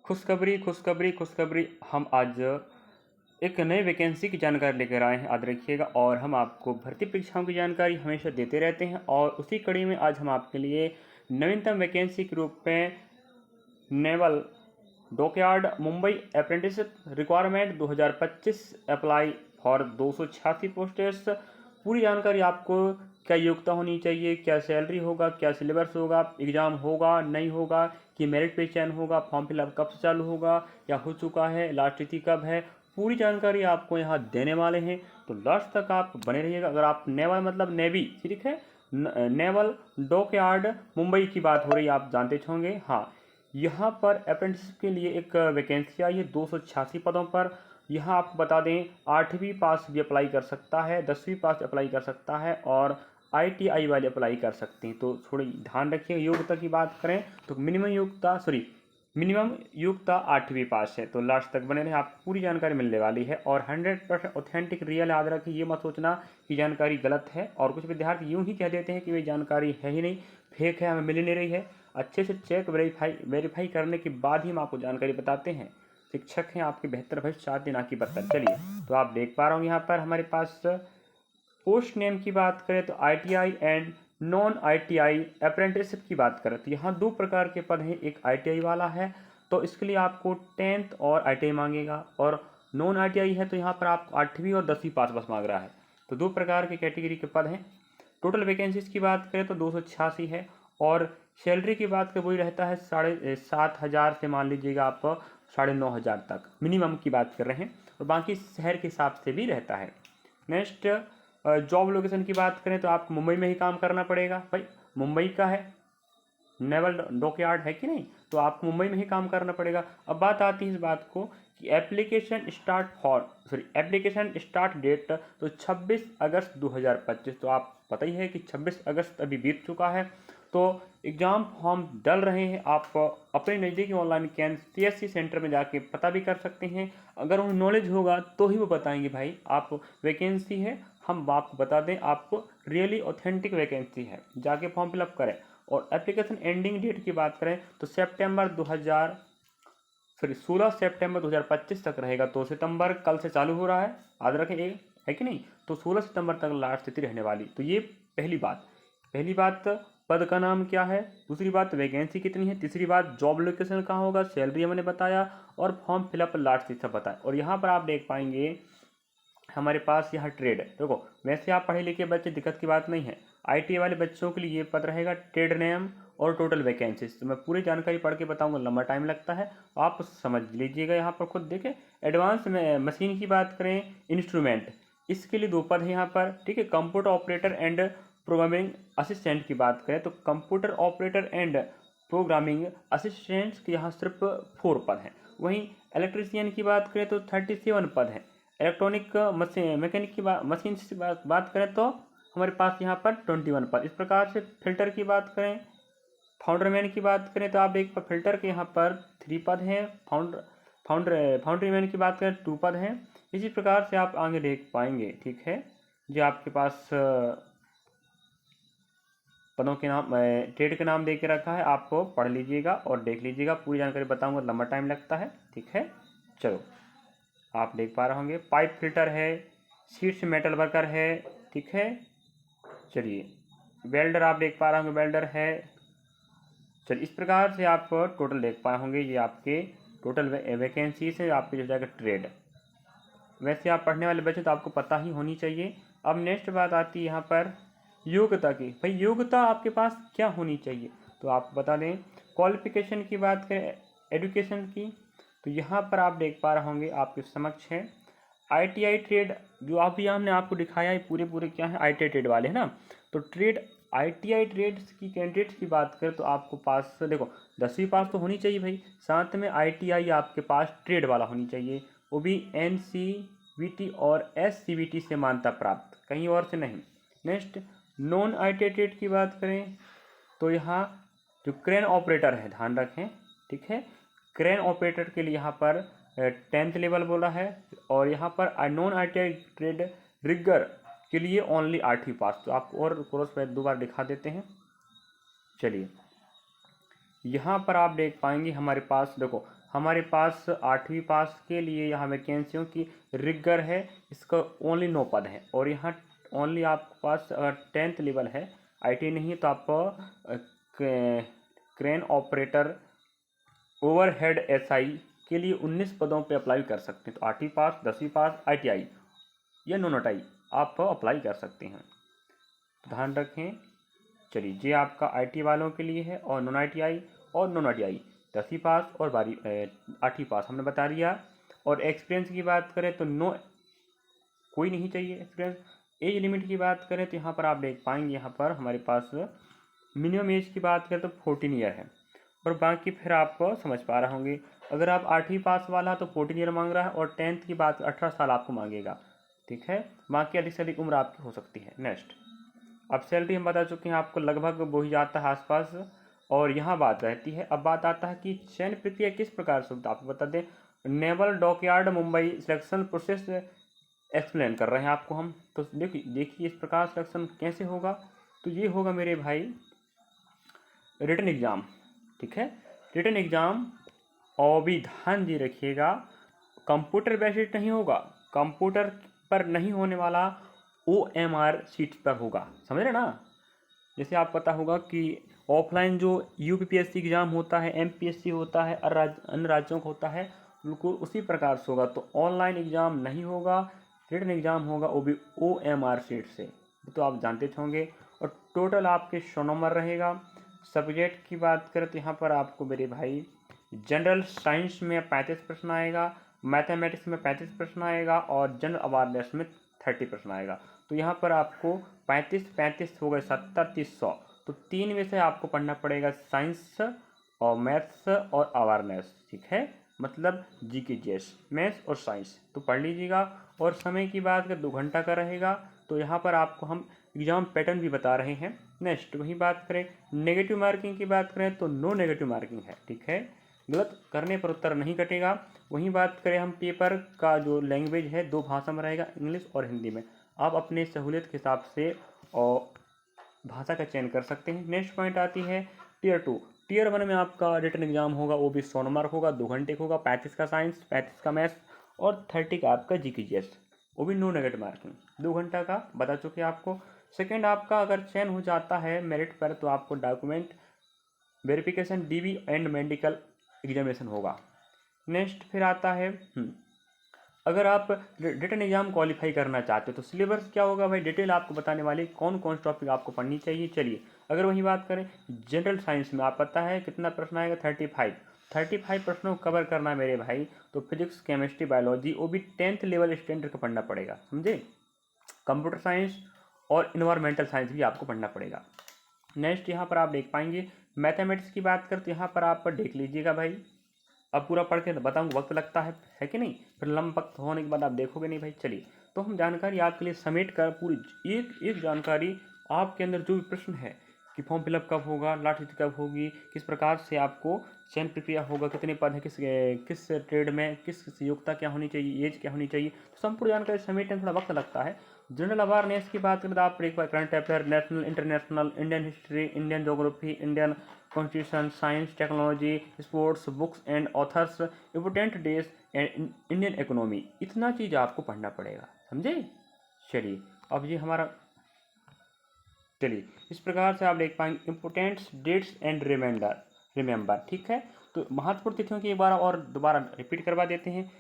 खुशखबरी खुशखबरी खुशखबरी, हम आज एक नई वैकेंसी की जानकारी लेकर आए हैं। याद रखिएगा, और हम आपको भर्ती परीक्षाओं की जानकारी हमेशा देते रहते हैं। और उसी कड़ी में आज हम आपके लिए नवीनतम वैकेंसी के रूप में naval dockyard Mumbai apprenticeship requirement 2025 apply for 286 posts, पूरी जानकारी आपको। क्या योग्यता होनी चाहिए, क्या सैलरी होगा, क्या सिलेबस होगा, एग्ज़ाम होगा नहीं होगा, कि मेरिट पे चयन होगा, फॉर्म फिलअप कब से चालू होगा या हो चुका है, लास्ट तिथि कब है, पूरी जानकारी आपको यहाँ देने वाले हैं। तो लास्ट तक आप बने रहिएगा। अगर आप नेवल मतलब नेवी, ठीक है, नेवल डॉकयार्ड मुंबई की बात हो रही है, आप जानते होंगे। हाँ, यहाँ पर अप्रेंटिसशिप के लिए एक वैकेंसी आई है 286 पदों पर। यहाँ आपको बता दें, 8वीं पास भी अप्लाई कर सकता है, 10वीं पास अप्लाई कर सकता है, और ITI वाले अप्लाई कर सकते हैं। तो थोड़ी ध्यान रखिए, योग्यता की बात करें तो मिनिमम योग्यता 8वीं पास है। तो लास्ट तक बने रहें, आपको पूरी जानकारी मिलने वाली है। और 100% ऑथेंटिक रियल याद रखिए, ये मत सोचना कि जानकारी गलत है। और कुछ विद्यार्थी यूँ ही कह देते हैं कि ये जानकारी है ही नहीं, फेक है, हमें मिल ही नहीं रही है। अच्छे से चेक वेरीफाई करने के बाद ही हम आपको जानकारी बताते हैं। शिक्षक हैं, आपके बेहतर भविष्य चाहते ना कि बदतर। चलिए, तो आप देख पा रहे हो यहाँ पर हमारे पास पोस्ट नेम की बात करें तो ITI and non ITI apprenticeship की बात करें तो यहाँ 2 प्रकार के पद हैं। एक ITI वाला है तो इसके लिए आपको 10th और ITI मांगेगा, और नॉन ITI है तो यहाँ पर आपको 8वीं और 10वीं पास बस मांग रहा है। तो 2 प्रकार के कैटेगरी के पद हैं। टोटल वैकेंसीज की बात करें तो 286 है। और सैलरी की बात करें वही रहता है 7,500 से मान लीजिएगा आप 9,500 तक मिनिमम की बात कर रहे हैं, और बाकी शहर के हिसाब से भी रहता है। नेक्स्ट, जॉब लोकेशन की बात करें तो आपको मुंबई में ही काम करना पड़ेगा। भाई मुंबई का है, नेवल डॉकयार्ड है कि नहीं, तो आपको मुंबई में ही काम करना पड़ेगा। अब बात आती है इस बात को कि एप्लीकेशन स्टार्ट डेट तो 26 अगस्त 2025। तो आप पता ही है कि 26 अगस्त अभी बीत चुका है। तो एग्ज़ाम फॉर्म डल रहे हैं। आप अपने नज़दीकी ऑनलाइन CSC सेंटर में जाके पता भी कर सकते हैं। अगर उन्हें नॉलेज होगा तो ही वो बताएंगे भाई आप वैकेंसी है, हम आपको बता दें आपको रियली ऑथेंटिक वैकेंसी है, जाके फॉर्म फिलअप करें। और एप्लीकेशन एंडिंग डेट की बात करें तो 16 सितंबर 2025 तक रहेगा। तो सितंबर कल से चालू हो रहा है, याद रखें, ये है कि नहीं। तो 16 सितंबर तक लास्ट तिथि रहने वाली। तो ये पहली बात पद का नाम क्या है, दूसरी बात वैकेंसी कितनी है, तीसरी बात जॉब लोकेशन कहाँ होगा, सैलरी मैंने बताया, और फॉर्म फिलअप लास्ट तिथि बताया। और यहाँ पर आप देख पाएंगे हमारे पास यहाँ ट्रेड है। देखो, वैसे आप पढ़े लिखे बच्चे, दिक्कत की बात नहीं है। ITI वाले बच्चों के लिए ये पद रहेगा ट्रेड नेम और टोटल वैकेंसीज। तो मैं पूरी जानकारी पढ़ के बताऊंगा, लंबा टाइम लगता है, आप समझ लीजिएगा। यहाँ पर खुद देखें, एडवांस में मशीन की बात करें, इंस्ट्रूमेंट, इसके लिए 2 पद है यहाँ पर, ठीक है। Computer operator and programming assistant की बात करें तो computer operator and programming assistants के यहाँ सिर्फ 4 पद हैं। वहीं इलेक्ट्रीशियन की बात करें तो 37 पद हैं। इलेक्ट्रॉनिक मैकेनिक की मशीन की बात करें तो हमारे पास यहाँ पर 21 पद। इस प्रकार से फिल्टर की बात करें, फाउंडरमैन की बात करें तो आप देख फिल्टर के यहाँ पर 3 पद हैं। फाउंड्रीमैन की बात करें 2 पद हैं। इसी प्रकार से आप आगे देख पाएंगे, ठीक है। जो आपके पास पदों के नाम, ट्रेड के नाम दे के रखा है, आपको पढ़ लीजिएगा और देख लीजिएगा। पूरी जानकारी बताऊंगा, लंबा टाइम लगता है, ठीक है। चलो, आप देख पा रहे होंगे, पाइप फिल्टर है, शीट्स मेटल वर्कर है, ठीक है। चलिए, वेल्डर आप देख पा रहे होंगे, वेल्डर है। चलिए, इस प्रकार से आप टोटल देख पाए होंगे, ये आपके टोटल वैकेंसीज है। आपके जो जाएगा ट्रेड, वैसे आप पढ़ने वाले बच्चे तो आपको पता ही होनी चाहिए। अब नेक्स्ट बात आती है यहाँ पर योग्यता की। भाई योग्यता आपके पास क्या होनी चाहिए, तो आप बता दें। क्वालिफिकेशन की बात करें, एजुकेशन की, तो यहाँ पर आप देख पा रहे होंगे आपके समक्ष है ITI ट्रेड, जो अभी हमने आपको दिखाया है पूरे क्या है, ITI ट्रेड वाले है ना। तो ITI ट्रेड्स की कैंडिडेट्स की बात करें तो आपको पास देखो 10वीं पास तो होनी चाहिए भाई, साथ में ITI आपके पास ट्रेड वाला होनी चाहिए, वो भी NCVT और SCVT से मान्यता प्राप्त, कहीं और से नहीं। नेक्स्ट, नॉन ITI ट्रेड की बात करें तो यहाँ जो क्रेन ऑपरेटर है, ध्यान रखें, ठीक है। क्रेन ऑपरेटर के लिए यहाँ पर 10th लेवल बोला है, और यहाँ पर नॉन ITI ट्रेड रिगर के लिए ओनली 8वीं पास। तो आपको और क्रॉस पे 2 बार दिखा देते हैं। चलिए, यहाँ पर आप देख पाएंगे हमारे पास, देखो हमारे पास 8वीं पास के लिए यहाँ वैकेंसियों की रिगर है, इसका ओनली 9 पद है। और यहाँ ओनली आपके पास 10th लेवल है, IT नहीं है, तो आप क्रेन ऑपरेटर ओवरहेड SI के लिए 19 पदों पे अप्लाई कर सकते हैं। तो 8वीं पास, 10वीं पास, ITI या नॉन ITI आप अप्लाई कर सकते हैं, ध्यान रखें। चलिए, ये आपका IT वालों के लिए है, और नॉन ITI और नॉन ITI 10वीं पास और 8वीं पास हमने बता दिया। और एक्सपीरियंस की बात करें तो कोई नहीं चाहिए एक्सपीरियंस। एज लिमिट की बात करें तो यहाँ पर आप देख पाएंगे, यहाँ पर हमारे पास मिनिमम एज की बात करें तो 14 ईयर है, और बाकी फिर आप समझ पा रहे होंगे। अगर आप 8वीं पास वाला तो 14 ईयर मांग रहा है, और 10th की बात 18 साल आपको मांगेगा, ठीक है। बाकी अधिक से अधिक उम्र आपकी हो सकती है। नेक्स्ट, अब सैलरी हम बता चुके हैं आपको, लगभग वो ही जाता है आसपास। और यहाँ बात रहती है, अब बात आता है कि चयन प्रक्रिया किस प्रकार से होता है। आपको बता दें, naval dockyard Mumbai selection process explain कर रहे हैं आपको हम। तो देखिए इस प्रकार सिलेक्शन कैसे होगा। तो ये होगा मेरे भाई रिटन एग्ज़ाम, ठीक है। रिटन एग्ज़ाम, और भी ध्यान जी रखिएगा, कंप्यूटर बेस्ड नहीं होगा, कंप्यूटर पर नहीं होने वाला OMR शीट पर होगा, समझ रहे ना। जैसे आप पता होगा कि ऑफलाइन जो UPPSC एग्ज़ाम होता है, MPSC होता है, अन्य राज्यों का होता है, बिल्कुल उसी प्रकार से होगा। तो ऑनलाइन एग्ज़ाम नहीं होगा, रिटन एग्ज़ाम होगा, वो भी OMR शीट से, तो आप जानते होंगे। और टोटल आपके 100 नंबर रहेगा। सब्जेक्ट की बात करें तो यहाँ पर आपको मेरे भाई जनरल साइंस में 35 प्रश्न आएगा, मैथमेटिक्स में 35 प्रश्न आएगा, और जनरल अवेयरनेस में 30 प्रश्न आएगा। तो यहाँ पर आपको 35 हो गए 70, 30, 100। तो 3 में से आपको पढ़ना पड़ेगा साइंस और मैथ्स और अवेयरनेस, ठीक है। मतलब GK GS, मैथ्स और साइंस, तो पढ़ लीजिएगा। और समय की बात करें 2 घंटा का रहेगा। तो यहाँ पर आपको हम एग्जाम पैटर्न भी बता रहे हैं। नेक्स्ट, वही बात करें नेगेटिव मार्किंग की बात करें तो नो नेगेटिव मार्किंग है, ठीक है। गलत करने पर उत्तर नहीं कटेगा। वहीं बात करें हम पेपर का जो लैंग्वेज है 2 भाषा में रहेगा, इंग्लिश और हिंदी में। आप अपने सहूलियत के हिसाब से और भाषा का चयन कर सकते हैं। नेक्स्ट पॉइंट आती है टियर 2। टियर 1 में आपका रिटन एग्जाम होगा, वो भी 100 नंबर होगा, 2 घंटे का होगा, 35 का साइंस, 35 का मैथ्स और 30 का आपका GK GS, वो भी नो नेगेटिव मार्किंग, 2 घंटा का बता चुके आपको। सेकेंड, आपका अगर चयन हो जाता है मेरिट पर तो आपको document verification DV and medical examination होगा। नेक्स्ट फिर आता है अगर आप रिटन एग्जाम क्वालिफाई करना चाहते हो तो सिलेबस क्या होगा भाई, डिटेल आपको बताने वाले कौन कौन से टॉपिक आपको पढ़नी चाहिए। चलिए, अगर वही बात करें जनरल साइंस में, आप पता है कितना प्रश्न आएगा, 35 प्रश्नों को कवर करना है मेरे भाई। तो फिजिक्स, केमिस्ट्री, बायोलॉजी, वो भी 10th लेवल स्टैंडर्ड का पढ़ना पड़ेगा, समझे। कंप्यूटर साइंस और इन्वायरमेंटल साइंस भी आपको पढ़ना पड़ेगा। नेक्स्ट, यहाँ पर आप देख पाएंगे मैथमेटिक्स की बात करें तो यहाँ पर आप देख लीजिएगा भाई, अब पूरा पढ़ के बताऊँगा, वक्त लगता है कि नहीं, फिर लंबा वक्त होने के बाद आप देखोगे नहीं भाई। चलिए, तो हम जानकारी आपके लिए समेट कर पूरी एक एक जानकारी आपके अंदर जो भी प्रश्न है कि फॉर्म फिलअप कब होगा, लास्ट कब होगी, किस प्रकार से आपको चयन प्रक्रिया होगा, कितने पद है, किस ट्रेड में, किस योग्यता क्या होनी चाहिए, एज क्या होनी चाहिए, तो संपूर्ण जानकारी समेटने में थोड़ा वक्त लगता है। जनरल अवेयरनेस की बात करें तो आप एक बार current affair, national, international, Indian history, Indian geography, Indian constitution, science, technology, sports, books and authors, important days and Indian economy, इतना चीज़ आपको पढ़ना पड़ेगा, समझे। चलिए, अब ये हमारा, चलिए इस प्रकार से आप देख पाएंगे इम्पोर्टेंट्स डेट्स एंड रिमेंबर, ठीक है। तो महत्वपूर्ण तिथियों की एक बार और दोबारा रिपीट करवा देते हैं।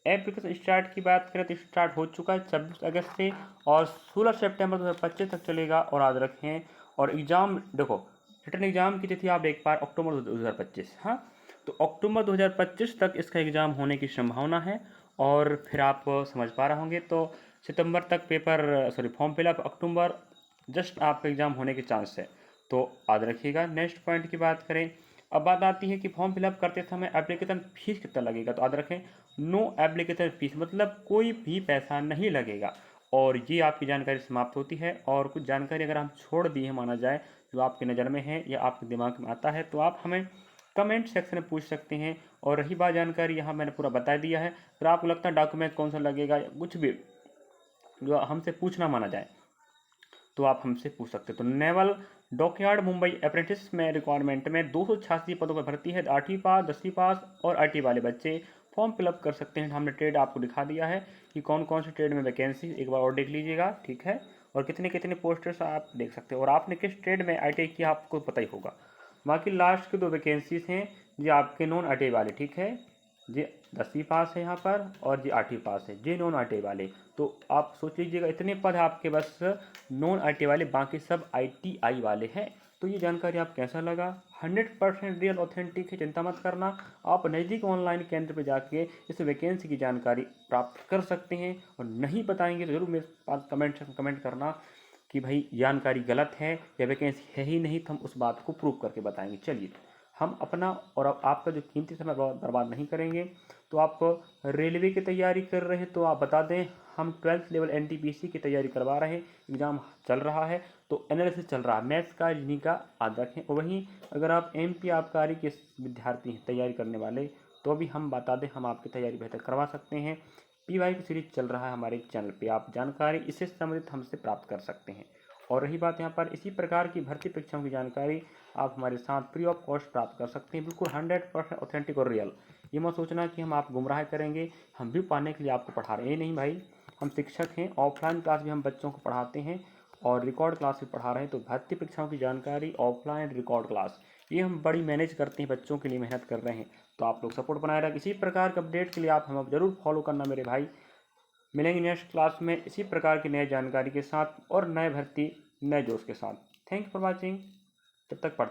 एप्लीकेशन स्टार्ट की बात करें तो स्टार्ट हो चुका है 26 अगस्त से, और 16 सितंबर 2025 तक चलेगा, और याद रखें। और एग्ज़ाम देखो, रिटर्न एग्ज़ाम की तिथि आप देख पा रहे अक्टूबर 2025, हाँ। तो अक्टूबर 2025 तक इसका एग्ज़ाम होने की संभावना है। और फिर आप समझ पा रहे होंगे, तो सितंबर तक फॉर्म फिलअप, अक्टूबर जस्ट आपका एग्ज़ाम होने के चांस है, तो याद रखिएगा। नेक्स्ट पॉइंट की बात करें, अब बात आती है कि फॉर्म फिलअप करते समय एप्लीकेशन फीस कितना लगेगा। तो याद रखें, नो एप्लीकेशन फीस, मतलब कोई भी पैसा नहीं लगेगा। और ये आपकी जानकारी समाप्त होती है। और कुछ जानकारी अगर हम छोड़ दिए माना जाए, जो आपकी नज़र में है या आपके दिमाग में आता है, तो आप हमें कमेंट सेक्शन में पूछ सकते हैं। और रही बात जानकारी, यहाँ मैंने पूरा बता दिया है। अगर आपको लगता है डॉक्यूमेंट कौन सा लगेगा या कुछ भी जो हमसे पूछना माना जाए, तो आप हमसे पूछ सकते हैं। तो नेवल डॉकयार्ड मुंबई अप्रेंटिस में रिक्वायरमेंट में 286 पदों पर भर्ती है। 8वीं पास, 10वीं पास और आईटी वाले बच्चे फॉर्म फिलअप कर सकते हैं। हमने ट्रेड आपको दिखा दिया है कि कौन कौन से ट्रेड में वैकेंसी, एक बार और देख लीजिएगा, ठीक है। और कितने कितने पोस्टर्स आप देख सकते हो, और आपने किस ट्रेड में आईटीआई किया आपको पता ही होगा। बाकी लास्ट के 2 वैकेंसीज हैं जी आपके नॉन आईटीआई वाले, ठीक है जी। 10वीं पास है यहाँ पर और जी 8वीं पास है जी नॉन आईटीआई वाले। तो आप सोच लीजिएगा इतने पद आपके बस नॉन आईटीआई वाले, बाकी सब आईटीआई वाले हैं। तो ये जानकारी आप कैसा लगा? 100% रियल ऑथेंटिक है, चिंता मत करना। आप नज़दीक ऑनलाइन केंद्र पर जाके इस वैकेंसी की जानकारी प्राप्त कर सकते हैं, और नहीं बताएंगे तो ज़रूर मेरे पास कमेंट करना कि भाई जानकारी गलत है या वैकेंसी है ही नहीं, तो हम उस बात को प्रूव करके बताएंगे। चलिए, हम अपना और आपका जो कीमती समय बर्बाद नहीं करेंगे। तो आप रेलवे की तैयारी कर रहे हैं तो आप बता दें, हम 12th लेवल एनटीपीसी की तैयारी करवा रहे हैं। एग्ज़ाम चल रहा है तो एनालिसिस चल रहा है, मैथ्स का जिन्हीं का याद रखें। और वहीं अगर आप एमपी आबकारी के विद्यार्थी हैं तैयारी करने वाले, तो भी हम बता दें, हम आपकी तैयारी बेहतर करवा सकते हैं। पीवाई की सीरीज चल रहा है हमारे चैनल पे, आप जानकारी इससे संबंधित हमसे प्राप्त कर सकते हैं। और रही बात यहाँ पर इसी प्रकार की भर्ती परीक्षाओं की जानकारी आप हमारे साथ फ्री ऑफ कॉस्ट प्राप्त कर सकते हैं, बिल्कुल 100% ऑथेंटिक और रियल। ये मत सोचना कि हम आप गुमराह करेंगे, हम भी पाने के लिए आपको पढ़ा रहे हैं, नहीं भाई। हम शिक्षक हैं, ऑफलाइन क्लास भी हम बच्चों को पढ़ाते हैं और रिकॉर्ड क्लास भी पढ़ा रहे हैं। तो भर्ती परीक्षाओं की जानकारी ऑफलाइन रिकॉर्ड क्लास ये हम बड़ी मैनेज करते हैं, बच्चों के लिए मेहनत कर रहे हैं। तो आप लोग सपोर्ट बनाए रखें। इसी प्रकार के अपडेट के लिए आप हम जरूर फॉलो करना मेरे भाई। मिलेंगे नेक्स्ट क्लास में इसी प्रकार की नई जानकारी के साथ और नए भर्ती नए जोश के साथ। Thank you for watching. जब तक पढ़ते